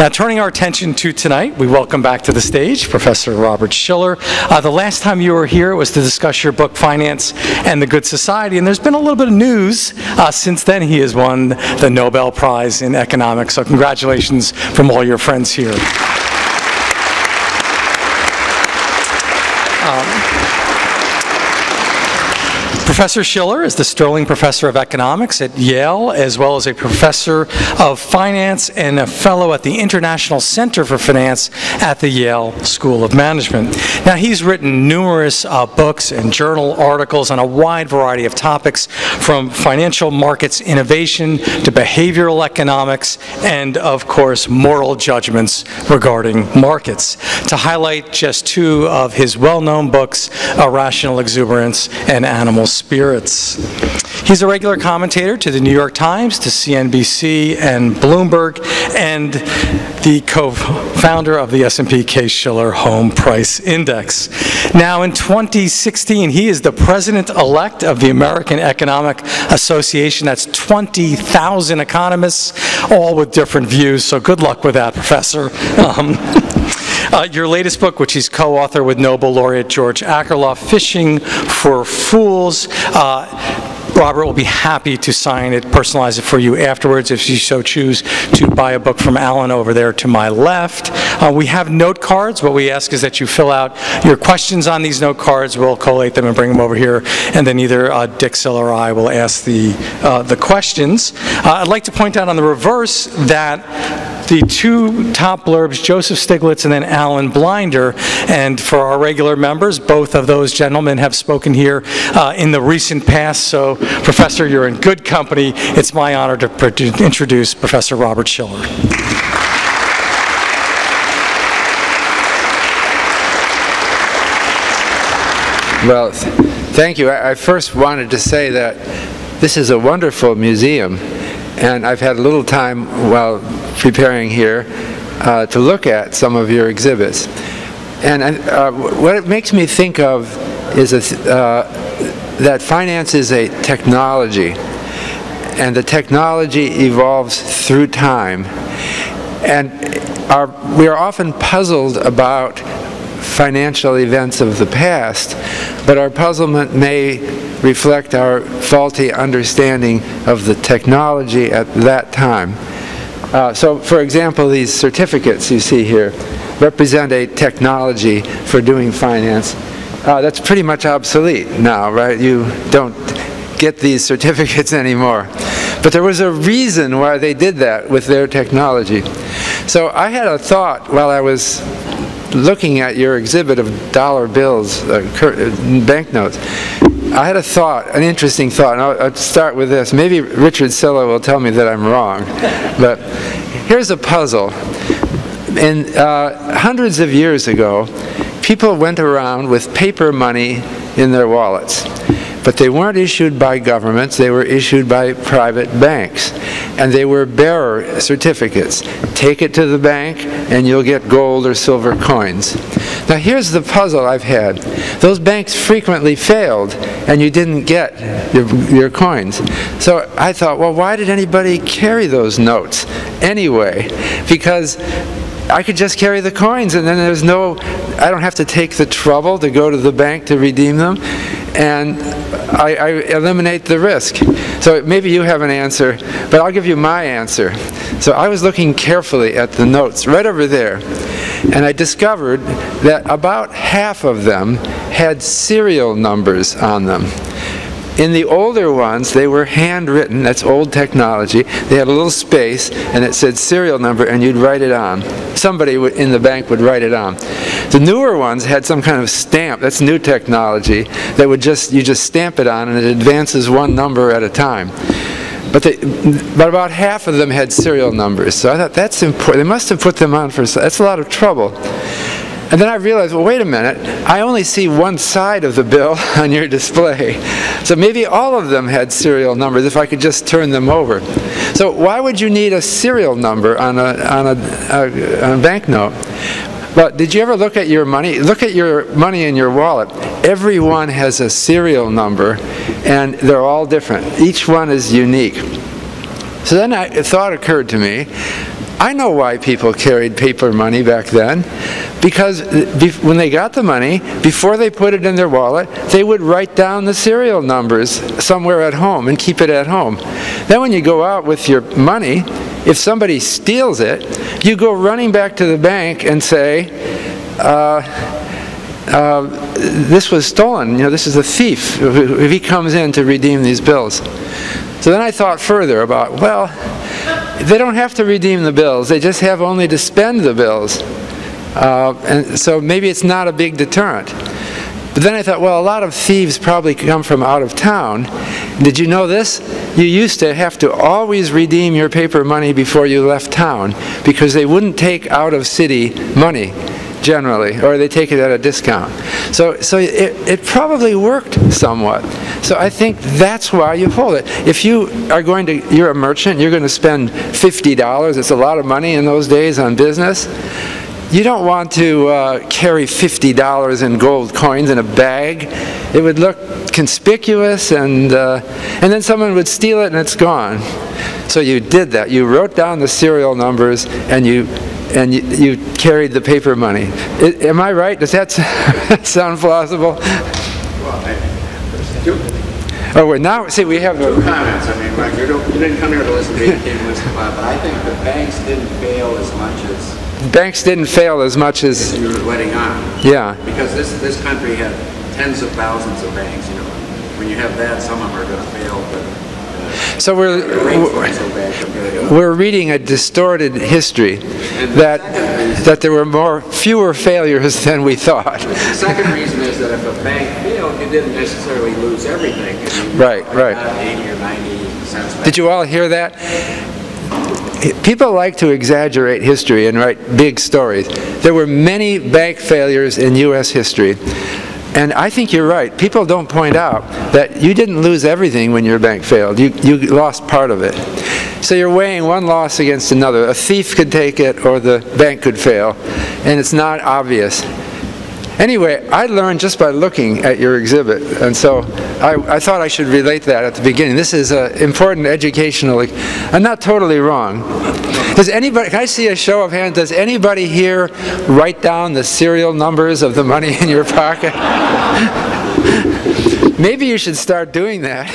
Now, turning our attention to tonight, we welcome back to the stage Professor Robert Shiller. The last time you were here, it was to discuss your book, Finance and the Good Society, and there's been a little bit of news since then. He has won the Nobel Prize in Economics, so congratulations from all your friends here. Professor Shiller is the Sterling Professor of Economics at Yale, as well as a Professor of Finance and a Fellow at the International Center for Finance at the Yale School of Management. Now, he's written numerous books and journal articles on a wide variety of topics, from financial markets innovation to behavioral economics and, of course, moral judgments regarding markets. To highlight just two of his well-known books, Irrational Exuberance and Animal Spirits. He's a regular commentator to the New York Times, to CNBC and Bloomberg, and the co-founder of the S&P Case-Shiller Home Price Index. Now, in 2016, he is the president-elect of the American Economic Association. That's 20,000 economists, all with different views, so good luck with that, Professor. Your latest book, which he's co-author with Nobel laureate George Akerlof, Fishing for Fools. Robert will be happy to sign it, personalize it for you afterwards if you so choose to buy a book from Alan over there to my left. We have note cards. What we ask is that you fill out your questions on these note cards. We'll collate them and bring them over here, and then either Dick Sill or I will ask the questions. I'd like to point out on the reverse that the two top blurbs, Joseph Stiglitz and then Alan Blinder, and for our regular members, both of those gentlemen have spoken here in the recent past, so Professor, you're in good company. It's my honor to introduce Professor Robert Shiller. Well, thank you. I first wanted to say that this is a wonderful museum, and I've had a little time while preparing here to look at some of your exhibits. And what it makes me think of is that finance is a technology, and the technology evolves through time. And we are often puzzled about financial events of the past, but our puzzlement may reflect our faulty understanding of the technology at that time. So, for example, these certificates you see here represent a technology for doing finance. That's pretty much obsolete now, right? You don't get these certificates anymore. But there was a reason why they did that with their technology. So I had a thought while I was looking at your exhibit of dollar bills, banknotes. I had a thought, an interesting thought, and I'll start with this. Maybe Richard Silla will tell me that I'm wrong, but here's a puzzle. Hundreds of years ago, people went around with paper money in their wallets, but they weren't issued by governments, they were issued by private banks, and they were bearer certificates. Take it to the bank and you'll get gold or silver coins. Now here's the puzzle I've had. Those banks frequently failed and you didn't get your coins. So I thought, well, why did anybody carry those notes anyway? Because I could just carry the coins, and then I don't have to take the trouble to go to the bank to redeem them, and I eliminate the risk. So maybe you have an answer, but I'll give you my answer. So I was looking carefully at the notes right over there, and I discovered that about half of them had serial numbers on them. In the older ones, they were handwritten. That's old technology. They had a little space, and it said serial number, and you'd write it on. Somebody in the bank would write it on. The newer ones had some kind of stamp. That's new technology. That would you just stamp it on, and it advances one number at a time. But about half of them had serial numbers. So I thought, that's important. They must have put them on for. That's a lot of trouble. And then I realized, well, wait a minute, I only see one side of the bill on your display. So maybe all of them had serial numbers if I could just turn them over. So why would you need a serial number on a banknote? But did you ever look at your money? Look at your money in your wallet. Every one has a serial number, and they're all different. Each one is unique. So then a thought occurred to me. I know why people carried paper money back then. Because when they got the money, before they put it in their wallet, they would write down the serial numbers somewhere at home and keep it at home. Then when you go out with your money, if somebody steals it, you go running back to the bank and say, this was stolen, this is a thief, if he comes in to redeem these bills. So then I thought further about, well, they don't have to redeem the bills, they just have only to spend the bills. And so maybe it's not a big deterrent. But then I thought, well, a lot of thieves probably come from out of town. Did you know this? You used to have to always redeem your paper money before you left town because they wouldn't take out-of-city money generally, or they take it at a discount. So it probably worked somewhat. So I think that's why you hold it. If you are you're a merchant, you're going to spend $50. It's a lot of money in those days on business. You don't want to carry $50 in gold coins in a bag. It would look conspicuous, and then someone would steal it and it's gone. So you did that. You wrote down the serial numbers and you carried the paper money. Am I right? Does that sound plausible? Oh, well, now, see, we have two comments. I mean, Mike, you didn't come here to listen to me, you came to listen to Bob, but I think the banks didn't fail as much as... Banks didn't fail as much as you were letting on. Yeah. Because this country had tens of thousands of banks, When you have that, some of them are going to fail, but... So we're reading a distorted history that there were fewer failures than we thought. The second reason is that if a bank failed, you didn't necessarily lose everything. Right. 80 or 90 cents back. Did you all hear that? People like to exaggerate history and write big stories. There were many bank failures in U.S. history. And I think you're right. People don't point out that you didn't lose everything when your bank failed. You lost part of it. So you're weighing one loss against another. A thief could take it or the bank could fail. And it's not obvious. Anyway, I learned just by looking at your exhibit. And so I thought I should relate that at the beginning. This is an important educational... I'm not totally wrong. Does anybody, can I see a show of hands, does anybody here write down the serial numbers of the money in your pocket? Maybe you should start doing that.